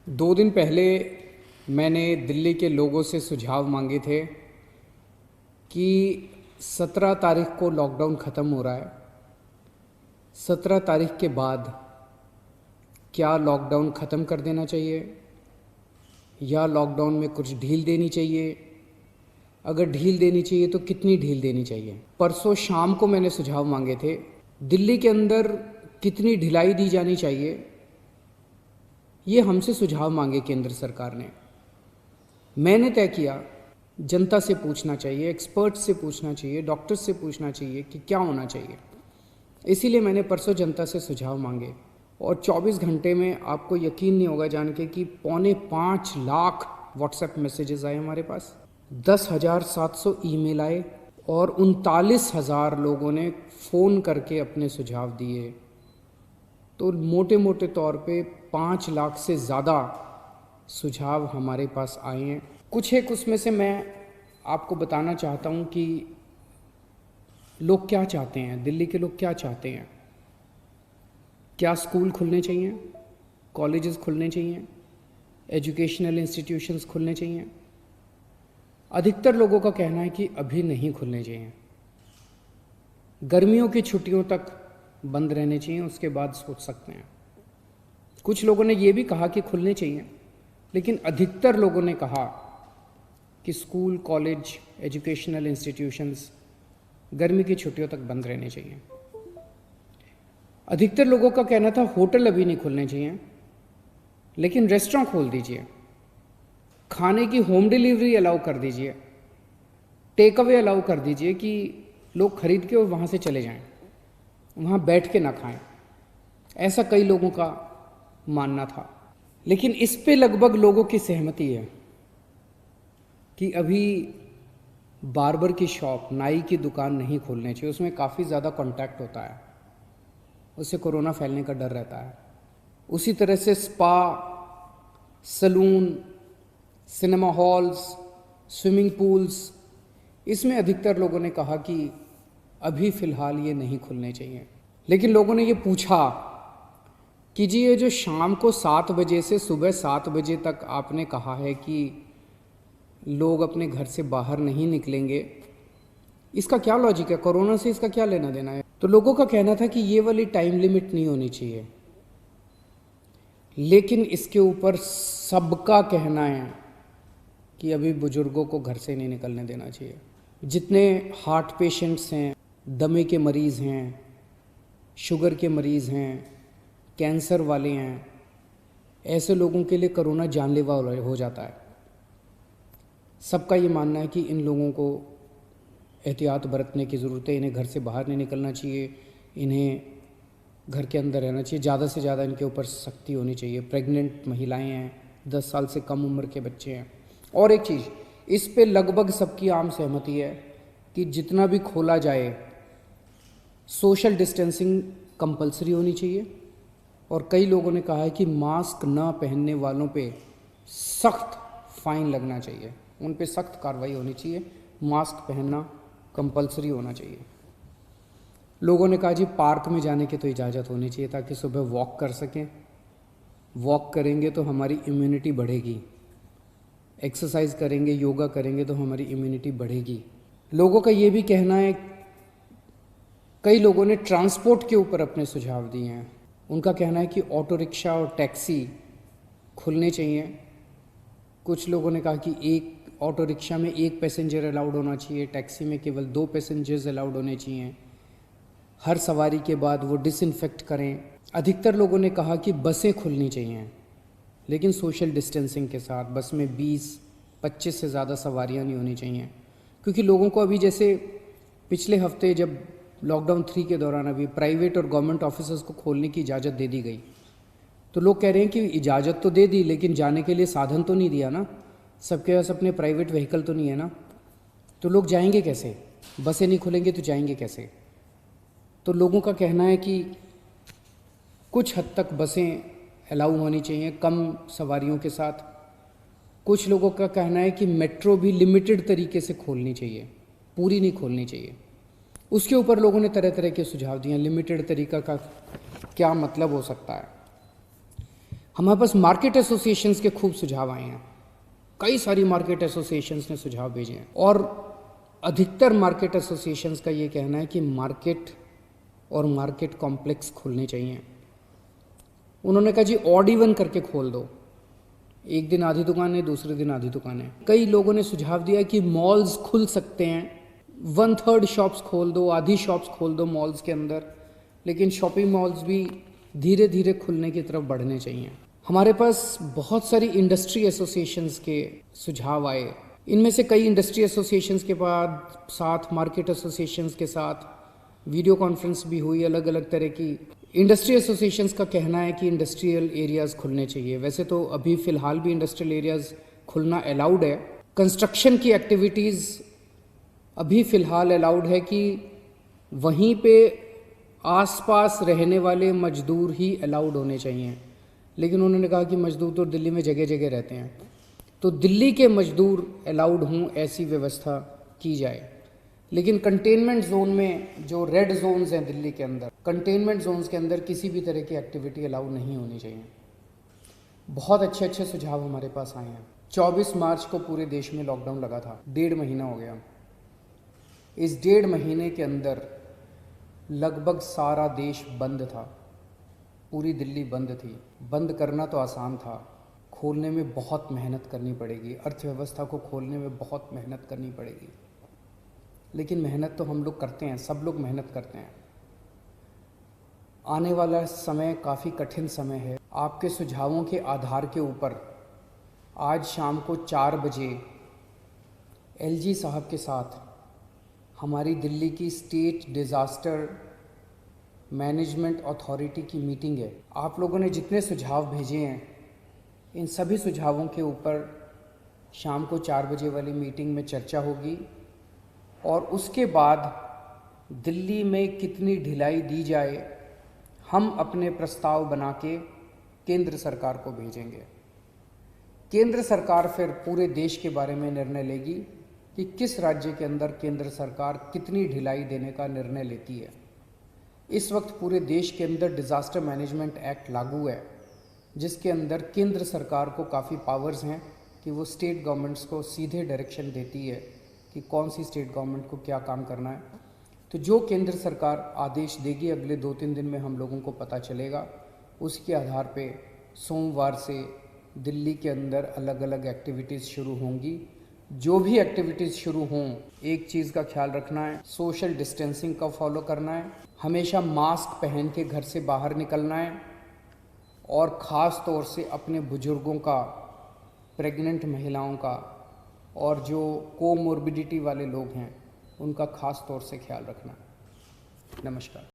2 दिन पहले मैंने दिल्ली के लोगों से सुझाव मांगे थे कि 17 तारीख को लॉकडाउन ख़त्म हो रहा है। 17 तारीख के बाद क्या लॉकडाउन ख़त्म कर देना चाहिए या लॉकडाउन में कुछ ढील देनी चाहिए? अगर ढील देनी चाहिए तो कितनी ढील देनी चाहिए? परसों शाम को मैंने सुझाव मांगे थे। दिल्ली के अंदर कितनी ढिलाई दी जानी चाहिए, ये हमसे सुझाव मांगे केंद्र सरकार ने। मैंने तय किया जनता से पूछना चाहिए, एक्सपर्ट से पूछना चाहिए, डॉक्टर से पूछना चाहिए कि क्या होना चाहिए। इसीलिए मैंने परसों जनता से सुझाव मांगे और 24 घंटे में आपको यकीन नहीं होगा जान के कि 4.25 लाख व्हाट्सएप मैसेजेस आए हमारे पास, 10,700 ईमेल आए और 39,000 लोगों ने फ़ोन करके अपने सुझाव दिए। तो मोटे मोटे तौर पे 5 लाख से ज़्यादा सुझाव हमारे पास आए हैं। कुछ एक उसमें से मैं आपको बताना चाहता हूँ कि लोग क्या चाहते हैं, दिल्ली के लोग क्या चाहते हैं। क्या स्कूल खुलने चाहिए, कॉलेजेस खुलने चाहिए, एजुकेशनल इंस्टीट्यूशंस खुलने चाहिए? अधिकतर लोगों का कहना है कि अभी नहीं खुलने चाहिए, गर्मियों की छुट्टियों तक बंद रहने चाहिए, उसके बाद सोच सकते हैं। कुछ लोगों ने ये भी कहा कि खुलने चाहिए, लेकिन अधिकतर लोगों ने कहा कि स्कूल, कॉलेज, एजुकेशनल इंस्टीट्यूशंस गर्मी की छुट्टियों तक बंद रहने चाहिए। अधिकतर लोगों का कहना था होटल अभी नहीं खुलने चाहिए, लेकिन रेस्टोरेंट खोल दीजिए, खाने की होम डिलीवरी अलाउ कर दीजिए, टेक अवे अलाउ कर दीजिए कि लोग खरीद के और वहाँ से चले जाएं, वहाँ बैठ के ना खाएं। ऐसा कई लोगों का मानना था। लेकिन इस पे लगभग लोगों की सहमति है कि अभी बार्बर की शॉप, नाई की दुकान नहीं खोलनी चाहिए। उसमें काफ़ी ज़्यादा कांटेक्ट होता है, उससे कोरोना फैलने का डर रहता है। उसी तरह से spa, salon, cinema halls, swimming pools, इसमें अधिकतर लोगों ने कहा कि अभी फ़िलहाल ये नहीं खुलने चाहिए। लेकिन लोगों ने ये पूछा कि जी ये जो शाम को 7 बजे से सुबह 7 बजे तक आपने कहा है कि लोग अपने घर से बाहर नहीं निकलेंगे, इसका क्या लॉजिक है? कोरोना से इसका क्या लेना देना है? तो लोगों का कहना था कि ये वाली टाइम लिमिट नहीं होनी चाहिए। लेकिन इसके ऊपर सबका कहना है कि अभी बुजुर्गों को घर से नहीं निकलने देना चाहिए। जितने हार्ट पेशेंट्स हैं, दमे के मरीज़ हैं, शुगर के मरीज़ हैं, कैंसर वाले हैं, ऐसे लोगों के लिए कोरोना जानलेवा हो जाता है। सबका ये मानना है कि इन लोगों को एहतियात बरतने की ज़रूरत है, इन्हें घर से बाहर नहीं निकलना चाहिए, इन्हें घर के अंदर रहना चाहिए, ज़्यादा से ज़्यादा इनके ऊपर सख्ती होनी चाहिए। प्रेग्नेंट महिलाएं हैं, 10 साल से कम उम्र के बच्चे हैं। और एक चीज़, इस पे लगभग सबकी आम सहमति है कि जितना भी खोला जाए सोशल डिस्टेंसिंग कंपलसरी होनी चाहिए। और कई लोगों ने कहा है कि मास्क ना पहनने वालों पे सख्त फाइन लगना चाहिए, उन पे सख्त कार्रवाई होनी चाहिए, मास्क पहनना कंपलसरी होना चाहिए। लोगों ने कहा जी पार्क में जाने की तो इजाज़त होनी चाहिए ताकि सुबह वॉक कर सकें, वॉक करेंगे तो हमारी इम्यूनिटी बढ़ेगी, एक्सरसाइज करेंगे, योगा करेंगे तो हमारी इम्यूनिटी बढ़ेगी। लोगों का ये भी कहना है, कई लोगों ने ट्रांसपोर्ट के ऊपर अपने सुझाव दिए हैं। उनका कहना है कि ऑटो रिक्शा और टैक्सी खुलने चाहिए। कुछ लोगों ने कहा कि एक ऑटो रिक्शा में 1 पैसेंजर अलाउड होना चाहिए, टैक्सी में केवल 2 पैसेंजर्स अलाउड होने चाहिए, हर सवारी के बाद वो डिसइंफेक्ट करें। अधिकतर लोगों ने कहा कि बसें खुलनी चाहिए, लेकिन सोशल डिस्टेंसिंग के साथ। बस में 20-25 से ज़्यादा सवारियाँ नहीं होनी चाहिए, क्योंकि लोगों को अभी जैसे पिछले हफ्ते जब लॉकडाउन 3 के दौरान अभी प्राइवेट और गवर्नमेंट ऑफिसर्स को खोलने की इजाज़त दे दी गई, तो लोग कह रहे हैं कि इजाज़त तो दे दी लेकिन जाने के लिए साधन तो नहीं दिया ना, सबके पास अपने प्राइवेट व्हीकल तो नहीं है ना, तो लोग जाएंगे कैसे? बसें नहीं खुलेंगे तो जाएंगे कैसे? तो लोगों का कहना है कि कुछ हद तक बसें अलाउ होनी चाहिए कम सवारियों के साथ। कुछ लोगों का कहना है कि मेट्रो भी लिमिटेड तरीके से खोलनी चाहिए, पूरी नहीं खोलनी चाहिए। उसके ऊपर लोगों ने तरह तरह के सुझाव दिए। लिमिटेड तरीका का क्या मतलब हो सकता है? हमारे पास मार्केट एसोसिएशंस के खूब सुझाव आए हैं, कई सारी मार्केट एसोसिएशंस ने सुझाव भेजे हैं और अधिकतर मार्केट एसोसिएशंस का ये कहना है कि मार्केट और मार्केट कॉम्प्लेक्स खोलने चाहिए। उन्होंने कहा जी ऑड इवन करके खोल दो, एक दिन आधी दुकानें, दूसरे दिन आधी दुकानें। कई लोगों ने सुझाव दिया कि मॉल्स खुल सकते हैं, 1/3 शॉप्स खोल दो, आधी शॉप्स खोल दो मॉल्स के अंदर, लेकिन शॉपिंग मॉल्स भी धीरे धीरे खुलने की तरफ बढ़ने चाहिए। हमारे पास बहुत सारी इंडस्ट्री एसोसिएशंस के सुझाव आए, इनमें से कई इंडस्ट्री एसोसिएशंस के बाद साथ मार्केट एसोसिएशंस के साथ वीडियो कॉन्फ्रेंस भी हुई। अलग अलग तरह की इंडस्ट्री एसोसिएशंस का कहना है कि इंडस्ट्रियल एरियाज़ खुलने चाहिए। वैसे तो अभी फ़िलहाल भी इंडस्ट्रियल एरियाज़ खुलना अलाउड है। कंस्ट्रक्शन की एक्टिविटीज़ अभी फ़िलहाल अलाउड है कि वहीं पे आसपास रहने वाले मजदूर ही अलाउड होने चाहिए, लेकिन उन्होंने कहा कि मजदूर तो दिल्ली में जगह जगह रहते हैं, तो दिल्ली के मजदूर अलाउड हों ऐसी व्यवस्था की जाए। लेकिन कंटेनमेंट जोन में जो रेड जोन्स हैं दिल्ली के अंदर, कंटेनमेंट जोन्स के अंदर किसी भी तरह की एक्टिविटी अलाउ नहीं होनी चाहिए। बहुत अच्छे अच्छे सुझाव हमारे पास आए हैं। 24 मार्च को पूरे देश में लॉकडाउन लगा था, 1.5 महीना हो गया। इस 1.5 महीने के अंदर लगभग सारा देश बंद था, पूरी दिल्ली बंद थी। बंद करना तो आसान था, खोलने में बहुत मेहनत करनी पड़ेगी, अर्थव्यवस्था को खोलने में बहुत मेहनत करनी पड़ेगी। लेकिन मेहनत तो हम लोग करते हैं, सब लोग मेहनत करते हैं। आने वाला समय काफ़ी कठिन समय है। आपके सुझावों के आधार के ऊपर आज शाम को 4 बजे एलजी साहब के साथ हमारी दिल्ली की स्टेट डिज़ास्टर मैनेजमेंट अथॉरिटी की मीटिंग है। आप लोगों ने जितने सुझाव भेजे हैं, इन सभी सुझावों के ऊपर शाम को 4 बजे वाली मीटिंग में चर्चा होगी और उसके बाद दिल्ली में कितनी ढिलाई दी जाए, हम अपने प्रस्ताव बना के केंद्र सरकार को भेजेंगे। केंद्र सरकार फिर पूरे देश के बारे में निर्णय लेगी कि किस राज्य के अंदर केंद्र सरकार कितनी ढिलाई देने का निर्णय लेती है। इस वक्त पूरे देश के अंदर डिज़ास्टर मैनेजमेंट एक्ट लागू है, जिसके अंदर केंद्र सरकार को काफ़ी पावर्स हैं कि वो स्टेट गवर्नमेंट्स को सीधे डायरेक्शन देती है कि कौन सी स्टेट गवर्नमेंट को क्या काम करना है। तो जो केंद्र सरकार आदेश देगी अगले 2-3 दिन में हम लोगों को पता चलेगा। उसके आधार पे सोमवार से दिल्ली के अंदर अलग अलग एक्टिविटीज़ शुरू होंगी। जो भी एक्टिविटीज़ शुरू हों, एक चीज़ का ख्याल रखना है, सोशल डिस्टेंसिंग का फॉलो करना है, हमेशा मास्क पहन के घर से बाहर निकलना है और ख़ास तौर से अपने बुजुर्गों का, प्रेग्नेंट महिलाओं का और जो कोमोर्बिडिटी वाले लोग हैं उनका ख़ास तौर से ख्याल रखना। नमस्कार।